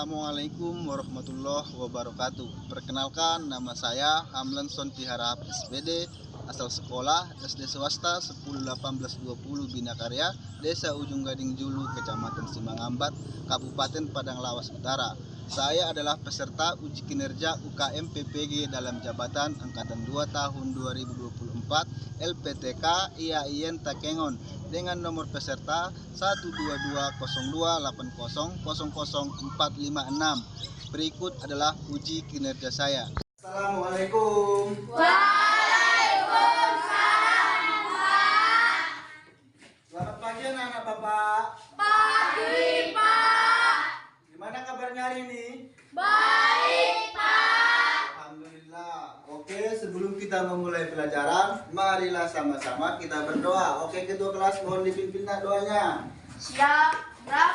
Assalamualaikum warahmatullahi wabarakatuh. Perkenalkan, nama saya Hamlan Sontiharap SPD, asal sekolah SD swasta 101820 Bina Karya, Desa Ujung Gading Julu, Kecamatan Simangambat, Kabupaten Padang Lawas Utara. Saya adalah peserta uji kinerja UKM PPG dalam jabatan Angkatan 2 tahun 2024 LPTK IAIN Takengon dengan nomor peserta 12208000456. Berikut adalah uji kinerja saya. Assalamualaikum. Waalaikumsalam, Pak. Selamat pagi anak-anak Bapak. Pagi, Pak. Gimana kabarnya hari ini? Baik, Pak. Alhamdulillah. Oke, sebelum kita memulai pelajaran, marilah sama-sama kita berdoa. Oke, ketua kelas mohon dipimpin doanya. Siap, Brak.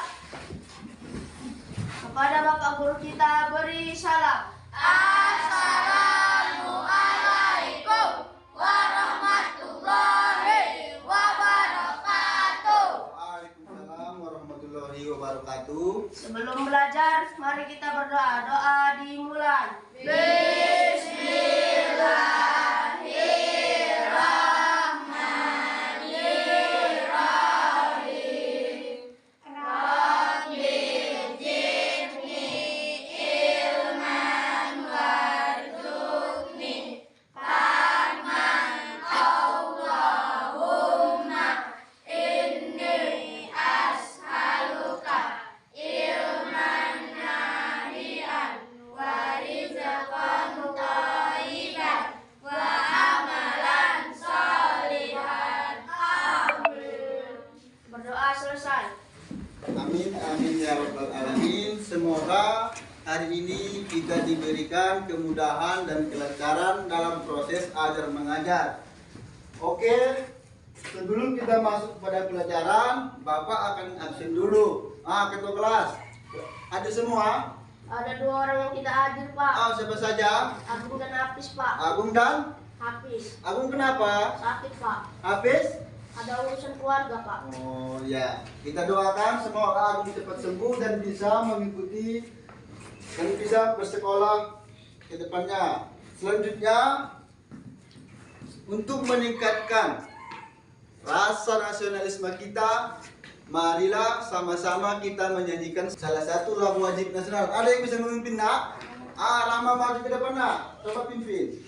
Kepada Bapak Guru kita beri salam. Assalamualaikum warahmatullahi wabarakatuh. Waalaikumsalam warahmatullahi wabarakatuh. Sebelum belajar, mari kita berdoa. Doa dimulai. Bismillahirrahmanirrahim. Rabbi zidni ilman warzuqni fahman Allahumma inni as'aluka ilman nafi'an wa rizqan thayyiban wa amalan sholihan. Amin. Berdoa selesai. Amin, amin ya rabbal alamin. Semoga hari ini kita diberikan kemudahan dan kelancaran dalam proses ajar mengajar. Oke, sebelum kita masuk pada pelajaran, Bapak akan absen dulu. Ketua kelas, ada semua? Ada dua orang yang kita hadir, Pak. Siapa saja? Agung dan Hafiz, Pak. Agung dan? Hafiz. Agung kenapa? Sakit, Pak. Hafiz? Ada urusan keluarga, Pak. Oh ya, kita doakan semoga Agung cepat sembuh dan bisa mengikuti dan bisa bersekolah ke depannya. Selanjutnya, untuk meningkatkan rasa nasionalisme kita, marilah sama-sama kita menyanyikan salah satu lagu wajib nasional. Ada yang bisa memimpin, nak? Rama maju ke depan, nak. Coba pimpin.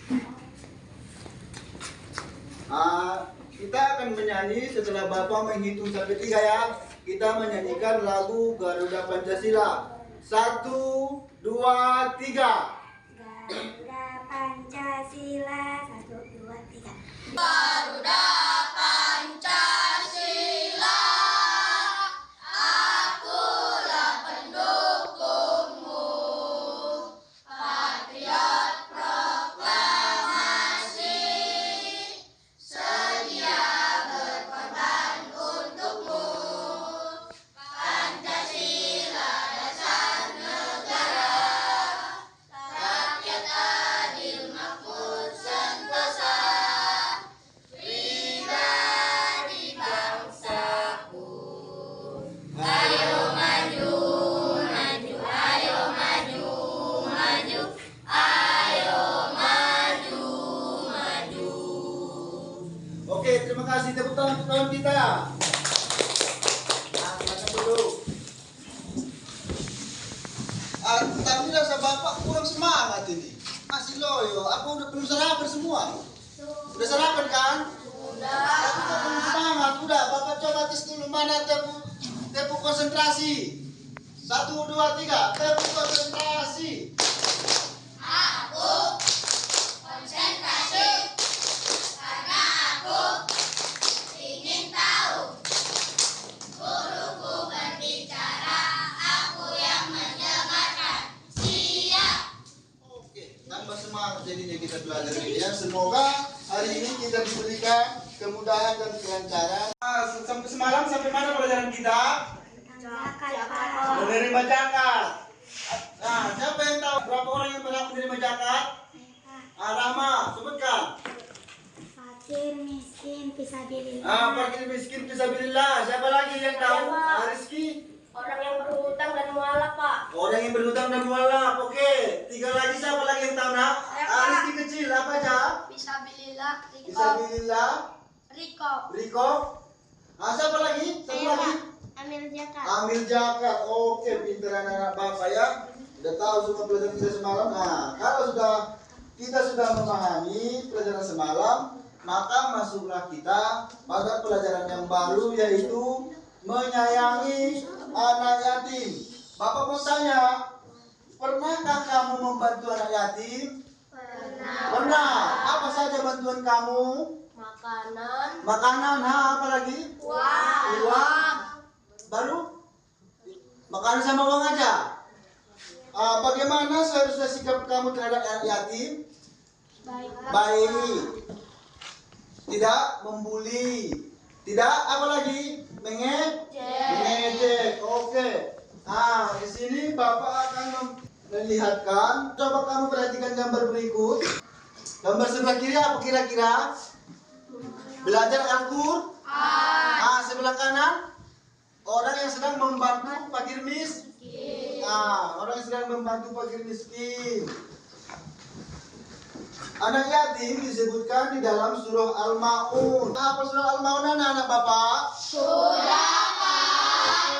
Kita akan menyanyi setelah Bapak menghitung sampai 3 ya. Kita menyanyikan lagu Garuda Pancasila. 1, 2, 3. Garuda Pancasila 1, 2, 3. Garuda Pancasila, akulah pendukungmu. Patriot proklamasi, sedia berkorban untukmu. Pancasila dasar negara, rakyat adil makmur sentosa. Pribadi bangsaku, ayo maju, maju, ayo maju, maju, ayo maju, maju. Oke, terima kasih. Tepuk tangan untuk kawan kita. Silakan dulu. Tapi rasa Bapak kurang semangat ini. Masih loyo. Apa udah belum sarapan semua? Udah sarapan kan? Tapi kok belum semangat. Udah, Bapak coba tes dulu mana tepu konsentrasi. 1, 2, 3. Tepu konsentrasi. Aku konsentrasi karena aku ingin tahu. Guruku berbicara, aku yang mendengarkan. Siap. Oke, tambah semangat jadinya kita belajar ini ya. Semoga hari ini kita diberikan kemudahan dan kelancaran. Sampai semalam sampai mana pelajaran kita? Menerima zakat. Siapa yang tahu berapa orang yang berhak menerima zakat? Rama, sebutkan. Fakir, miskin, fisabilillah. Fakir miskin fisabilillah. Siapa lagi yang tahu? Saya, Pak. Rizky. Orang yang berhutang dan mualaf, Pak. Orang yang berhutang dan mualaf. Oke. 3 lagi, siapa lagi yang tahu nak? Rizki kecil apa aja? Fisabilillah, Fisabilillah. Riko. Siapa lagi? Satu lagi. Amil zakat. Ambil zakat. Oke, pintar anak-anak bapak ya. Sudah tahu semua pelajaran kita semalam. Nah, kalau kita sudah memahami pelajaran semalam, maka masuklah kita pada pelajaran yang baru, yaitu menyayangi anak yatim. Bapak mau tanya, pernahkah kamu membantu anak yatim? Pernah. Apa saja bantuan kamu? Makanan. Apa lagi? Uang. Baru? Makanan sama uang aja. Bagaimana seharusnya sikap kamu terhadap anak yatim? Baik. Tidak membuli. Tidak apa lagi? Mengejek. Oke. Di sini Bapak akan melihatkan. Coba kamu perhatikan gambar berikut. Gambar sebelah kiri apa kira-kira? Belajar Al-Qur'an. Sebelah kanan orang yang sedang membantu fakir miskin. Orang yang sedang membantu fakir miskin. Anak yatim disebutkan di dalam surah Al-Maun. Apa surah Al-Maun anak-anak Bapak?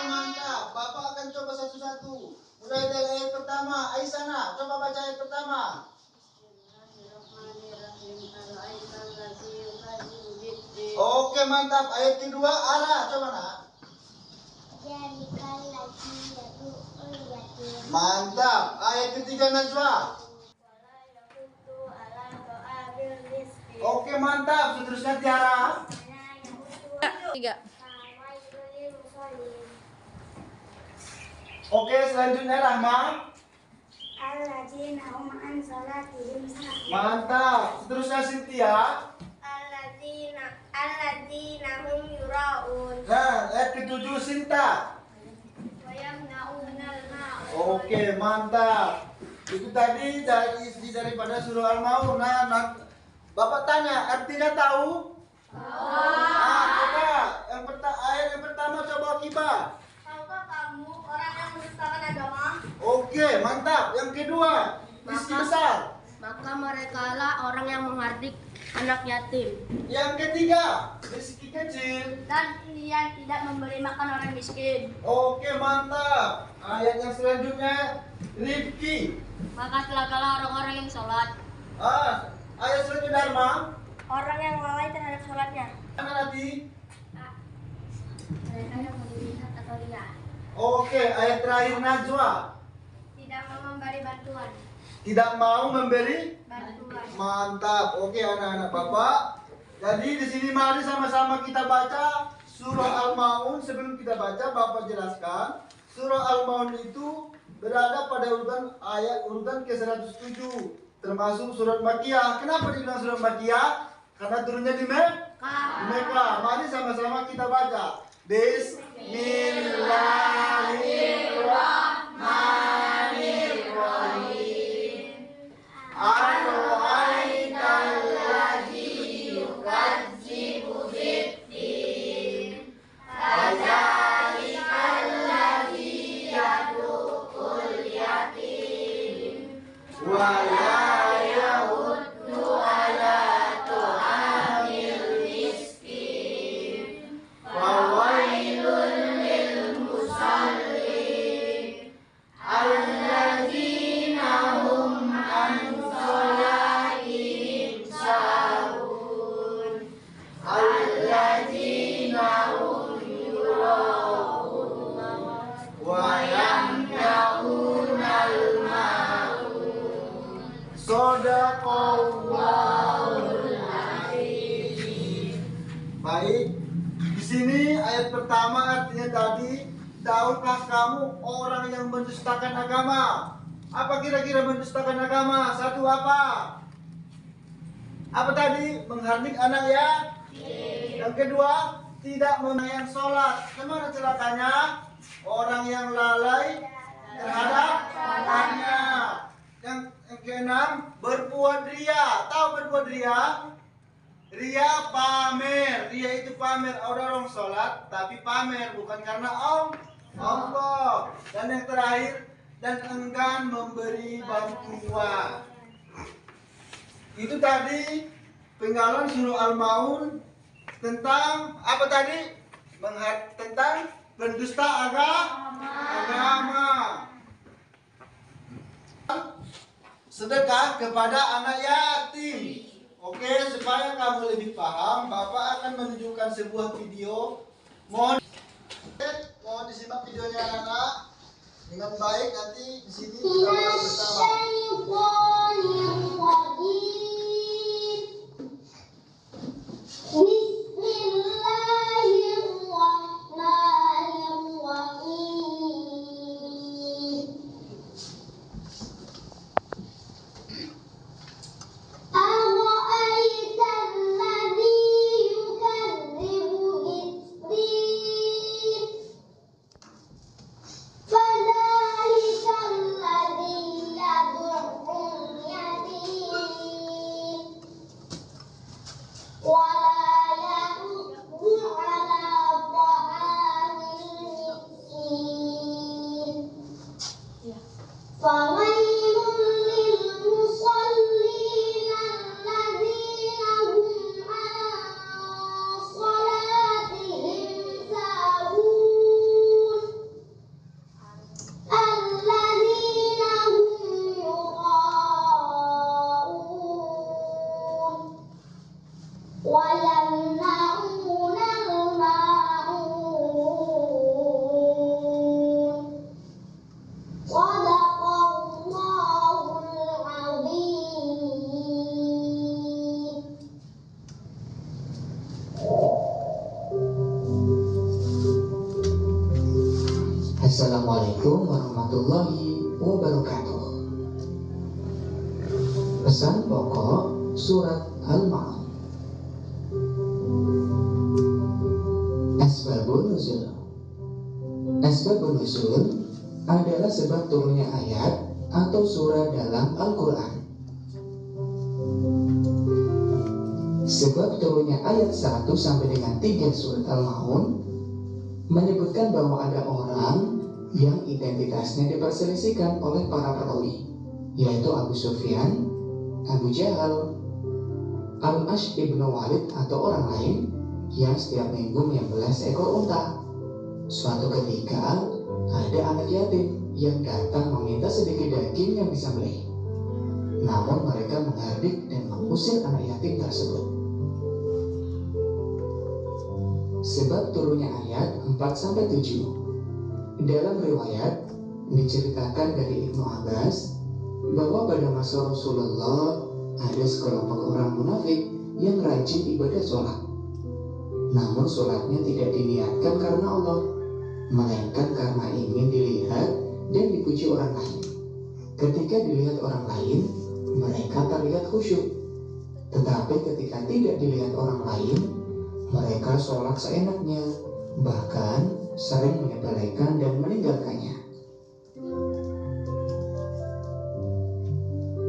Mantap. Bapak akan coba satu-satu. Mulai dari ayat pertama. Aisyah, coba baca ayat pertama. Oke, mantap. Ayat kedua, Ara, coba nak. Mantap. Ayat ketiga, Najwa. Oke, mantap. Seterusnya Tiara. 3. Oke, selanjutnya Rahma. Alladzina hum an salatihim sahun. Mantap. Seterusnya Cynthia. Alladzina hum yura'un. Nah, ayat ketujuh Sinta. Wa yamna'unal ma'un. Oke, mantap. Itu tadi daripada surah Al-Maun. Nah, Bapak tanya, artinya tahu? Coba ayat yang pertama coba Kiba. Tahukah kamu orang yang mendustakan agama? Oke, mantap. Yang kedua, Rizki besar. Maka mereka lah orang yang menghardik anak yatim Yang ketiga, Rizki kecil. dan yang tidak memberi makan orang miskin. Oke, mantap. Ayat yang selanjutnya, Rifki. Maka celakalah orang-orang yang sholat. Ayat selanjutnya Dharma. Orang yang lalai terhadap sholatnya. Mana nanti? Mereka yang melihat atau lihat. Oke, ayat terakhir Najwa. Tidak mau memberi bantuan. Tidak mau memberi. Bantuan. Mantap. Oke, anak-anak Bapak. Jadi di sini mari sama-sama kita baca surah Al-Maun. Sebelum kita baca, Bapak jelaskan. Surah Al-Maun itu berada pada urutan ke-107, termasuk surat Makkiyah. Kenapa dibilang surat Makkiyah? Karena turunnya di Mekah. Mari sama-sama kita baca. Bismillahirrahmanirrahim. Ar-ra'aital ladzi yukadzibu bid-din. Fadzalikal ladzi yad'ul yatim. Wa la yahuddu ala ta'amil miskin. Fawailul lil musallin. Alladzina hum an salatihim sahun. Alladzina hum yura'un wa yamna'unal ma'un. Shadaqallahul azim. Baik, di sini ayat pertama artinya tadi, tahukah kamu orang yang mendustakan agama? Apa kira-kira mendustakan agama? Satu apa? Apa tadi? Menghardik anak ya? Yang kedua, tidak menunaikan sholat. Kemana celakanya? Orang yang lalai terhadap sholatnya. Yang keenam, berbuat ria. Tahu berbuat ria? Ria pamer. Ria itu pamer. Orang sholat tapi pamer, bukan karena Allah. Dan yang terakhir, dan enggan memberi bantuan. Itu tadi penggalan surah Al-Maun tentang apa tadi? Tentang pendusta agama. Sedekah kepada anak yatim. Oke, supaya kamu lebih paham, Bapak akan menunjukkan sebuah video. Mohon disimak videonya anak-anak dengan baik, nanti di sini kita bahas bersama. Assalamualaikum warahmatullahi wabarakatuh. Pesan pokok surat Al-Maun. Asbabun Nuzul. Asbabun Nuzul adalah sebab turunnya ayat atau surah dalam Al-Quran. Sebab turunnya ayat 1 sampai dengan 3 surat Al-Maun menyebutkan bahwa ada orang yang identitasnya diperselisihkan oleh para perawi, yaitu Abu Sufyan, Abu Jahal, Al-Ash ibn Walid atau orang lain yang setiap minggu menyembelih seekor unta. Suatu ketika ada anak yatim yang datang meminta sedikit daging yang disembelih. Namun mereka menghardik dan mengusir anak yatim tersebut. Sebab turunnya ayat 4-7. Dalam riwayat diceritakan dari Ibnu Abbas bahwa pada masa Rasulullah ada sekelompok orang munafik yang rajin ibadah sholat. Namun sholatnya tidak diniatkan karena Allah, melainkan karena ingin dilihat dan dipuji orang lain. Ketika dilihat orang lain, mereka terlihat khusyuk. Tetapi ketika tidak dilihat orang lain, mereka sholat seenaknya, bahkan sering menyepelekan dan meninggalkannya.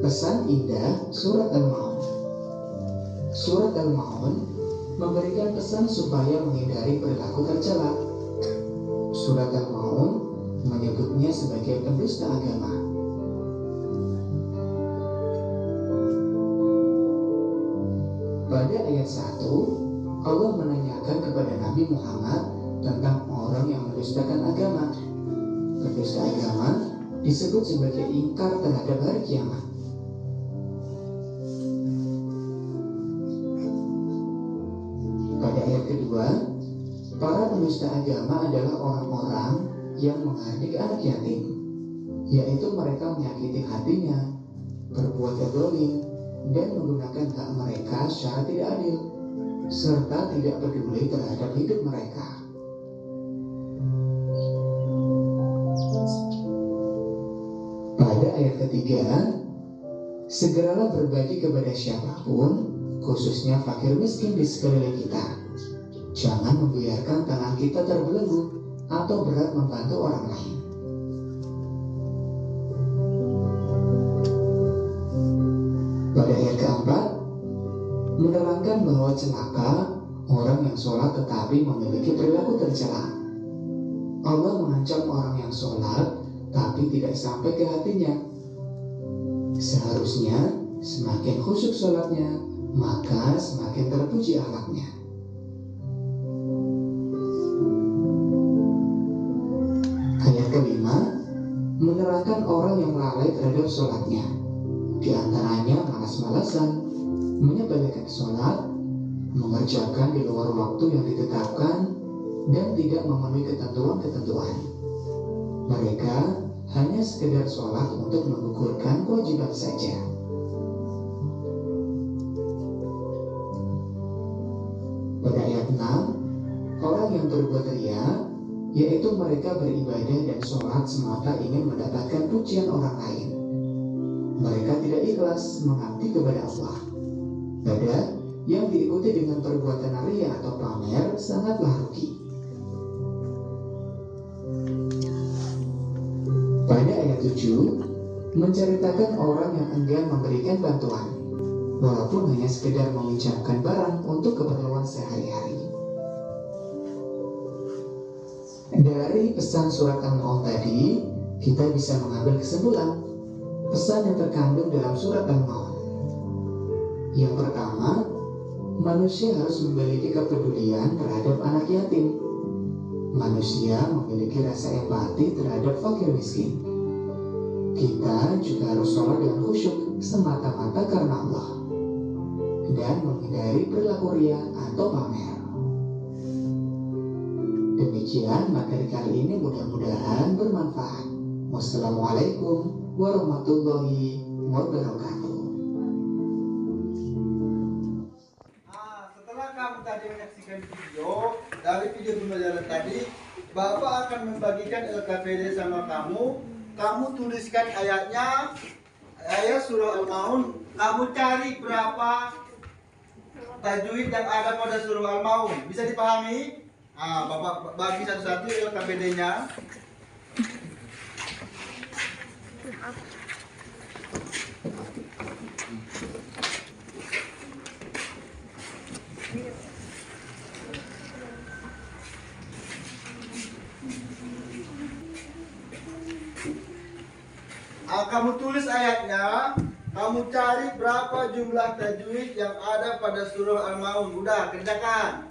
Pesan indah surat Al-Maun. Surat Al-Maun memberikan pesan supaya menghindari perilaku tercela. Surat Al-Maun menyebutnya sebagai pendusta agama. Pada ayat 1, Allah menanyakan kepada Nabi Muhammad tentang orang yang mendustakan agama. Pendusta agama disebut sebagai ingkar terhadap hari kiamat. Pada ayat kedua, para pendusta agama adalah orang-orang yang menghardik anak yatim, yaitu mereka menyakiti hatinya, berbuat zalim, dan menggunakan hak mereka secara tidak adil, serta tidak peduli terhadap hidup mereka. Pada ayat ketiga, segeralah berbagi kepada siapapun, khususnya fakir miskin di sekeliling kita. Jangan membiarkan tangan kita terbelenggu atau berat membantu orang lain. Pada ayat keempat, menerangkan bahwa celaka orang yang sholat tetapi memiliki perilaku tercela. Allah mengancam orang yang sholat tapi tidak sampai ke hatinya. Seharusnya semakin khusyuk sholatnya, maka semakin terpuji akhlaknya. Ayat kelima menerangkan orang yang lalai terhadap sholatnya. Di antaranya malas-malasan, menyepelekan sholat, mengerjakan di luar waktu yang ditetapkan, dan tidak memenuhi ketentuan-ketentuan. Mereka hanya sekedar sholat untuk menggugurkan kewajiban saja. Pada ayat 6, orang yang berbuat ria, yaitu mereka beribadah dan sholat semata ingin mendapatkan pujian orang lain. Mereka tidak ikhlas mengabdi kepada Allah. Pada yang diikuti dengan perbuatan ria atau pamer sangatlah rugi. Pada ayat 7 menceritakan orang yang enggan memberikan bantuan, walaupun hanya sekedar meminjamkan barang untuk keperluan sehari-hari. Dari pesan surat Al-Maun tadi, kita bisa mengambil kesimpulan pesan yang terkandung dalam surat Al-Maun. Yang pertama, manusia harus memiliki kepedulian terhadap anak yatim. Manusia memiliki rasa empati terhadap fakir miskin. Kita juga harus sholat dengan khusyuk semata-mata karena Allah dan menghindari perilaku ria atau pamer. Demikian materi kali ini, mudah-mudahan bermanfaat. Wassalamualaikum warahmatullahi wabarakatuh. Setelah kamu tadi menyaksikan video pembelajaran tadi, Bapak akan membagikan LKPD sama kamu. Kamu tuliskan ayatnya, ayat surah Al-Maun. Kamu cari berapa tajwid yang ada pada surah Al-Maun. Bisa dipahami? Bapak bagi satu-satu LKPD-nya. Kamu tulis ayatnya, kamu cari berapa jumlah tajwid yang ada pada surah Al-Maun. Udah, kerjakan.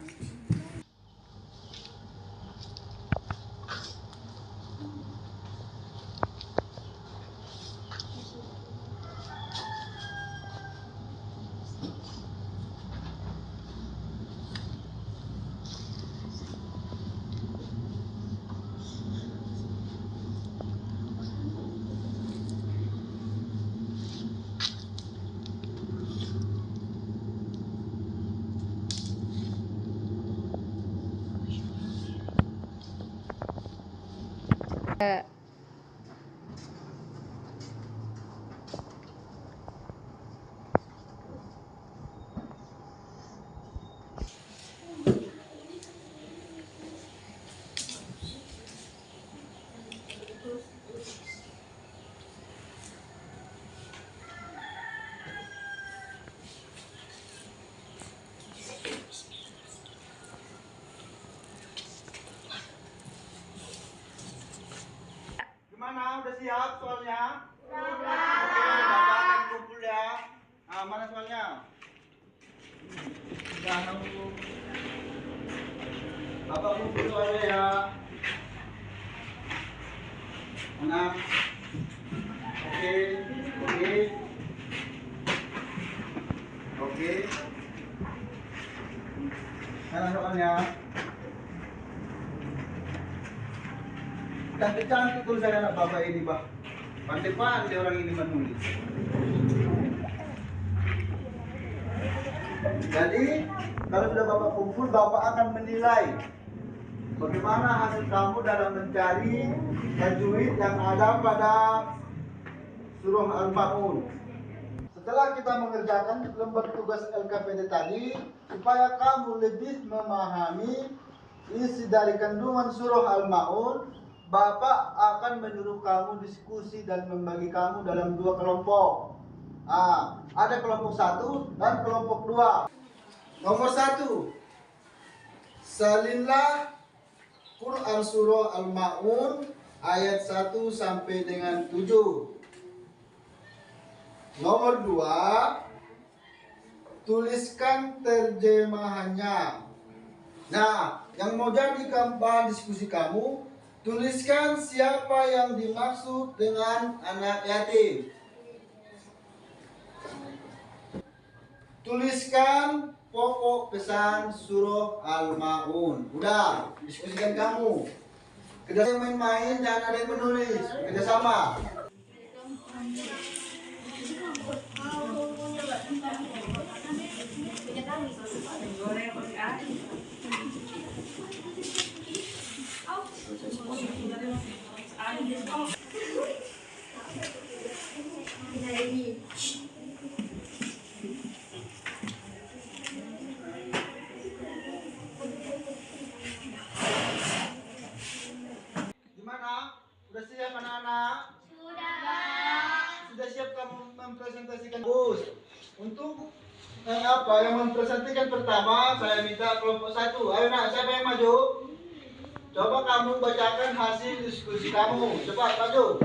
Gimana? Udah siap soalnya? Oke, Bapak akan kumpul ya. Mana soalnya? Jangan nunggu. Bapak kumpul soalnya ya. Mana? Oke. Mana soalnya? Cantik-cantik tulisan anak Bapak ini, Pak. Pandai-pandai orang ini menulis. Jadi, kalau sudah Bapak kumpul, Bapak akan menilai bagaimana hasil kamu dalam mencari tajwid yang ada pada surah Al-Maun. Setelah kita mengerjakan lembar tugas LKPD tadi, supaya kamu lebih memahami isi dari kandungan surah Al-Maun, Bapak akan menyuruh kamu diskusi dan membagi kamu dalam dua kelompok. Ada kelompok 1 dan kelompok 2. Nomor 1, salinlah Quran surah Al-Maun ayat 1 sampai dengan 7. Nomor 2, tuliskan terjemahannya. Nah, yang mau jadi bahan diskusi kamu, tuliskan siapa yang dimaksud dengan anak yatim. Tuliskan pokok pesan surah Al-Ma'un. Udah, diskusikan kamu. Kerja yang main-main, jangan ada yang menulis. Kerjasama. Gimana? Sudah siap anak-anak? Sudah siap kamu mempresentasikan? Bagus. Untuk apa yang mempresentasikan pertama, saya minta kelompok 1. Ayo nak, siapa yang maju? Coba kamu bacakan hasil diskusi kamu. Cepat maju.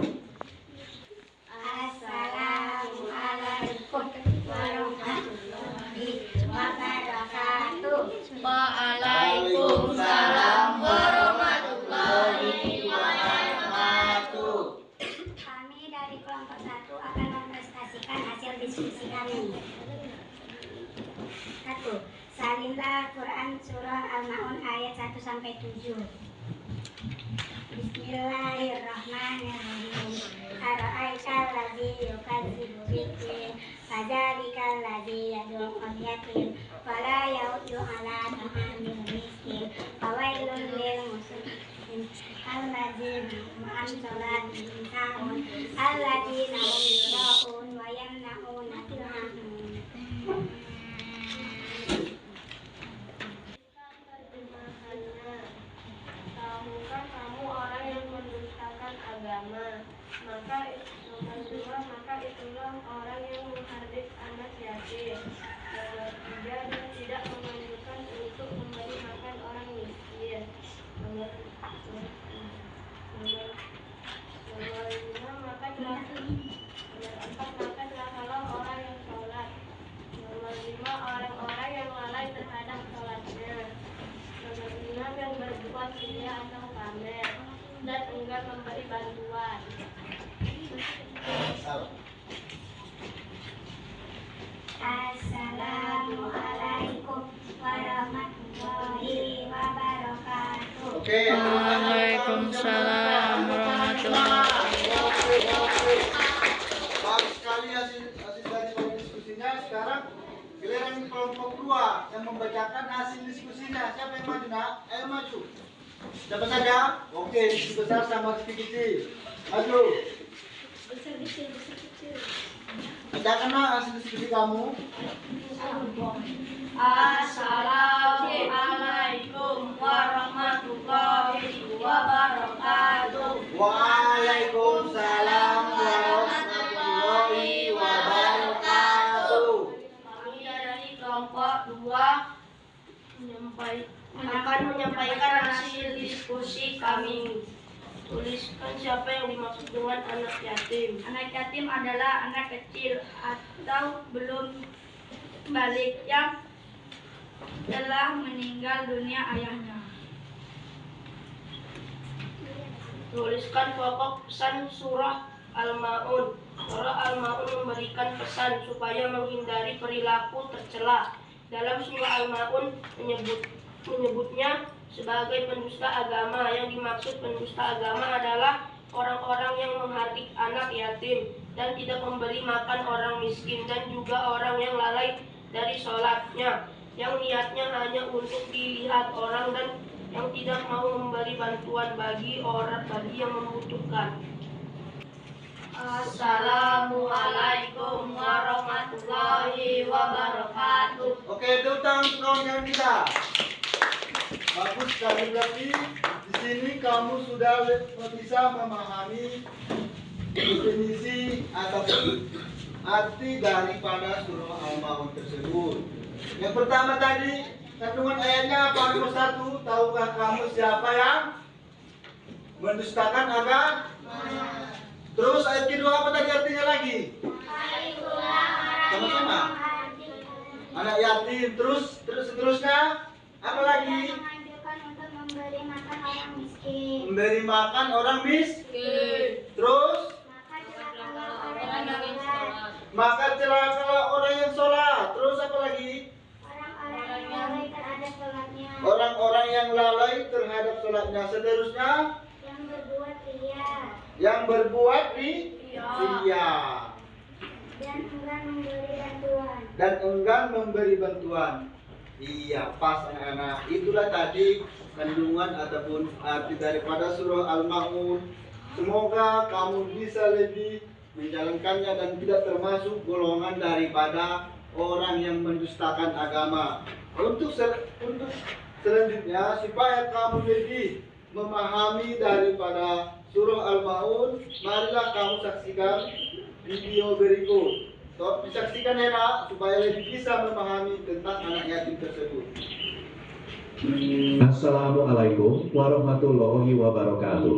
Assalamualaikum warahmatullahi wabarakatuh. Waalaikumsalam warahmatullahi wabarakatuh. Kami dari kelompok 1 akan mempresentasikan hasil diskusi kami. 1. Salinlah Quran surah Al-Ma'un ayat 1 sampai 7. Bismillahirrahmanirrahim. Ara'aital ladzi yukadzibu biddin, fadzalikal ladzi yad'ul yatim, wala ya'uddu 'ala ta'amil miskin, fawailun lil muslimin, alladzina hum 'an sholatihim sahun, alladzina hum yura'un wa yamna'una fil ma'un. Tahukah kamu orang yang mendustakan agama, maka itulah orang yang menghardik anak yatim. Nomor 3, dan tidak menganjurkan untuk memberi makan orang miskin. Nomor 5, maka celakalah orang yang sholat. Nomor 5, orang-orang yang lalai terhadap sholatnya. Nomor 6, yang berbuat ria atau pamer dan enggan memberi bantuan. Assalamualaikum warahmatullahi wabarakatuh. Oke. Waalaikumsalam warahmatullahi Bagus sekali hasil dari diskusinya. Sekarang giliran kelompok 2 yang membacakan hasil diskusinya. Siapa yang maju nak? Ayo maju. Siapa saja? Oke, diskusi besar sama diskusi kecil. Maju. Bacakan nak hasil diskusi kamu. Assalamualaikum warahmatullahi wabarakatuh. Waalaikumsalam warahmatullahi wabarakatuh. Kami dari kelompok 2 akan menyampaikan hasil diskusi kami. Tuliskan siapa yang dimaksud dengan anak yatim. Anak yatim adalah anak kecil atau belum balik yang telah meninggal dunia ayahnya. Tuliskan pokok pesan surah Al-Ma'un. Surah Al-Ma'un memberikan pesan supaya menghindari perilaku tercela. Dalam surah Al-Ma'un menyebutnya sebagai pendusta agama. Yang dimaksud pendusta agama adalah orang-orang yang menghardik anak yatim dan tidak memberi makan orang miskin, dan juga orang yang lalai dari sholatnya, yang niatnya hanya untuk dilihat orang, dan yang tidak mau memberi bantuan bagi yang membutuhkan. Assalamualaikum warahmatullahi wabarakatuh. Oke, tepuk tangan untuk kawan-kawan kita. Bagus sekali, berarti di sini kamu sudah bisa memahami definisi atau arti daripada surah Al-Ma'un tersebut. Yang pertama tadi, kandungan ayatnya apa? Nomor 1, tahukah kamu siapa yang mendustakan agama. Terus ayat kedua apa tadi artinya lagi? Sama-sama. Anak yatim. Terus seterusnya apa lagi? Menganjurkan untuk memberi makan orang miskin. Memberi makan orang miskin. Terus Maka celakalah orang maka celakalah orang yang yang sholat. sholat. Terus apa lagi? Orang-orang yang lalai terhadap sholatnya. Orang-orang yang lalai terhadap sholatnya. Seterusnya Yang berbuat ria. yang berbuat ria Dan enggan memberi bantuan. memberi bantuan. Iya, pas anak-anak. Itulah tadi kandungan ataupun arti daripada surah Al-Ma'un. Semoga kamu bisa lebih menjalankannya dan tidak termasuk golongan daripada orang yang mendustakan agama. Untuk selanjutnya, supaya kamu lebih memahami daripada surah Al-Ma'un, marilah kamu saksikan video berikut. Disaksikan ya nak, supaya lebih bisa memahami tentang anak yatim tersebut. Assalamualaikum warahmatullahi wabarakatuh.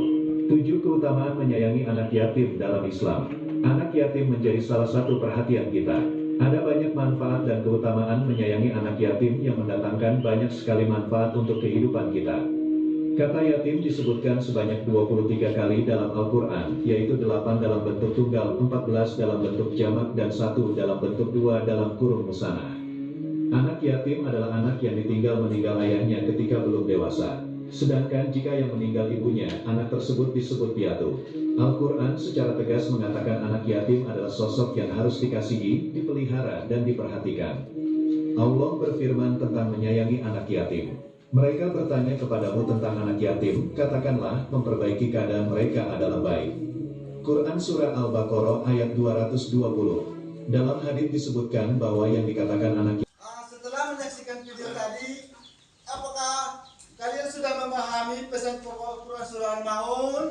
7 keutamaan menyayangi anak yatim dalam Islam. Anak yatim menjadi salah satu perhatian kita. Ada banyak manfaat dan keutamaan menyayangi anak yatim yang mendatangkan banyak sekali manfaat untuk kehidupan kita. Kata yatim disebutkan sebanyak 23 kali dalam Al-Quran, yaitu 8 dalam bentuk tunggal, 14 dalam bentuk jamak, dan 1 dalam bentuk 2 dalam kurung musanah. Anak yatim adalah anak yang meninggal ayahnya ketika belum dewasa. Sedangkan jika yang meninggal ibunya, anak tersebut disebut piatu. Al-Quran secara tegas mengatakan anak yatim adalah sosok yang harus dikasihi, dipelihara, dan diperhatikan. Allah berfirman tentang menyayangi anak yatim. Mereka bertanya kepadamu tentang anak yatim, katakanlah memperbaiki keadaan mereka adalah baik. Quran Surah Al-Baqarah ayat 220. Dalam hadits disebutkan bahwa yang dikatakan anak yatim. Setelah menyaksikan video tadi, apakah kalian sudah memahami pesan pokok Quran Surah Al-Ma'un?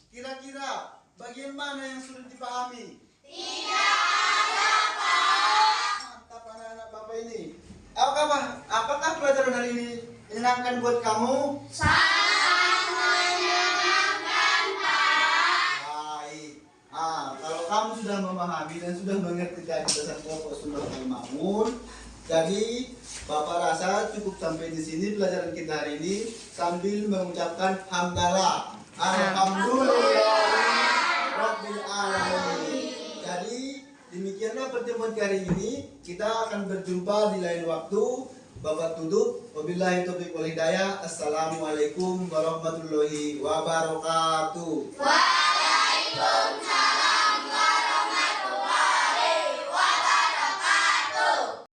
Kira-kira bagian mana yang sulit dipahami? Mantap anak-anak Bapak ini. Apakah pelajaran hari ini menyenangkan buat kamu? Sangat menyenangkan, Pak. Baik. Kalau kamu sudah memahami dan sudah mengerti tadi pesan pokok surah Al-Ma'un, jadi Bapak rasa cukup sampai di sini pelajaran kita hari ini sambil mengucapkan hamdalah. Alhamdulillah Rabbil Alamin. Jadi demikianlah pertemuan hari ini. Kita akan berjumpa di lain waktu. Bapak tutup. Wabillahi taufiq wal hidayah. Assalamualaikum warahmatullahi wabarakatuh. Waalaikumsalam.